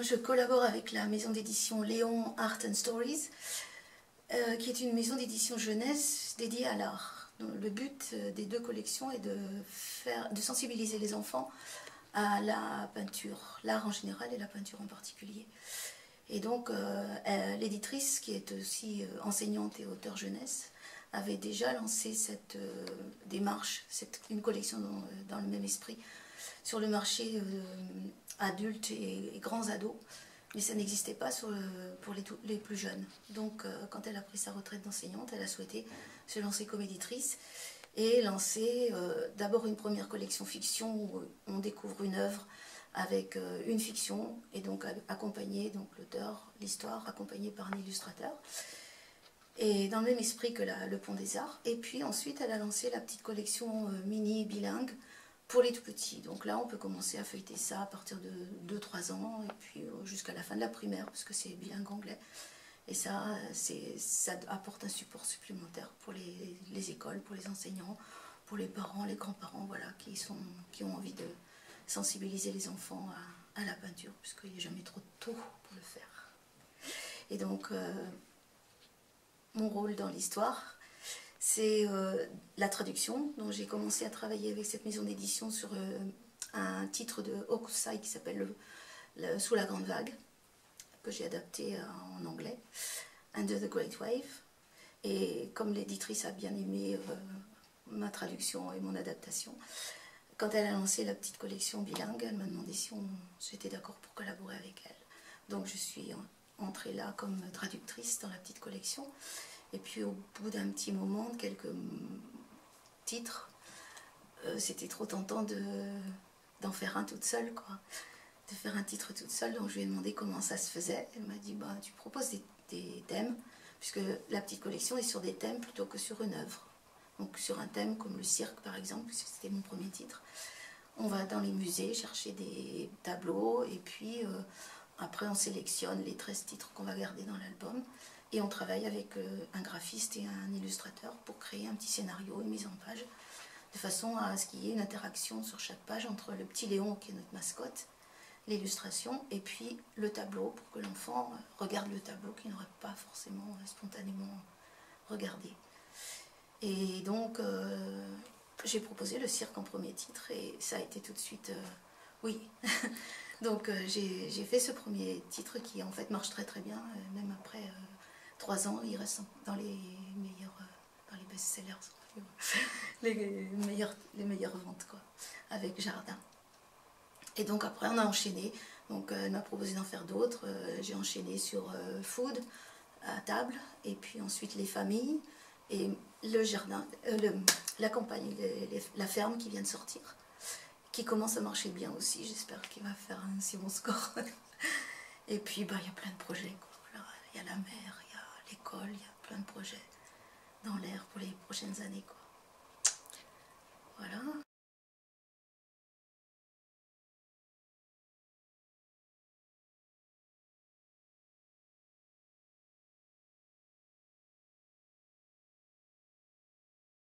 Je collabore avec la maison d'édition Léon Art and Stories, qui est une maison d'édition jeunesse dédiée à l'art. Le but des deux collections est de sensibiliser les enfants à la peinture, l'art en général et la peinture en particulier. Et donc l'éditrice, qui est aussi enseignante et auteure jeunesse, avait déjà lancé cette démarche, une collection dans le même esprit, sur le marché adultes et grands ados, mais ça n'existait pas pour les plus jeunes. Donc quand elle a pris sa retraite d'enseignante, elle a souhaité se lancer comme éditrice et lancer d'abord une première collection fiction où on découvre une œuvre avec une fiction et donc accompagnée, donc l'auteur, l'histoire, accompagnée par un illustrateur. Et dans le même esprit que le Pont des Arts. Et puis ensuite, elle a lancé la petite collection mini bilingue pour les tout petits. Donc là, on peut commencer à feuilleter ça à partir de 2-3 ans, et puis jusqu'à la fin de la primaire, parce que c'est bilingue anglais. Et ça apporte un support supplémentaire pour les écoles, pour les enseignants, pour les parents, les grands-parents, voilà, qui ont envie de sensibiliser les enfants à la peinture, puisqu'il n'y a jamais trop tôt pour le faire. Et donc, mon rôle dans l'histoire, c'est la traduction. Donc j'ai commencé à travailler avec cette maison d'édition sur un titre de Hokusai qui s'appelle Sous la grande vague, que j'ai adapté en anglais, Under the Great Wave. Et comme l'éditrice a bien aimé ma traduction et mon adaptation, quand elle a lancé la petite collection bilingue, elle m'a demandé si j'étais d'accord pour collaborer avec elle. Donc je suis entrée là comme traductrice dans la petite collection. Et puis au bout d'un petit moment, quelques titres, c'était trop tentant d'en faire un toute seule, quoi. De faire un titre toute seule. Donc je lui ai demandé comment ça se faisait. Elle m'a dit, bah, tu proposes des thèmes, puisque la petite collection est sur des thèmes plutôt que sur une œuvre. Donc sur un thème comme le cirque par exemple, puisque c'était mon premier titre. On va dans les musées chercher des tableaux et puis après on sélectionne les 13 titres qu'on va garder dans l'album. Et on travaille avec un graphiste et un illustrateur pour créer un petit scénario, une mise en page, de façon à ce qu'il y ait une interaction sur chaque page entre le petit Léon, qui est notre mascotte, l'illustration, et puis le tableau, pour que l'enfant regarde le tableau qu'il n'aurait pas forcément spontanément regardé. Et donc, j'ai proposé le cirque en premier titre, et ça a été tout de suite oui. Donc j'ai fait ce premier titre qui en fait marche très très bien, même après 3 ans, il reste dans les best-sellers, les meilleures ventes, quoi, avec Jardin. Et donc après on a enchaîné, donc elle m'a proposé d'en faire d'autres, j'ai enchaîné sur Food, à table, et puis ensuite les familles, et le jardin, la campagne, la ferme qui vient de sortir, qui commence à marcher bien aussi, j'espère qu'il va faire un si bon score. Et puis bah, y a plein de projets, quoi. Voilà, y a la mer, il y a l'école, il y a plein de projets dans l'air pour les prochaines années, quoi. Voilà.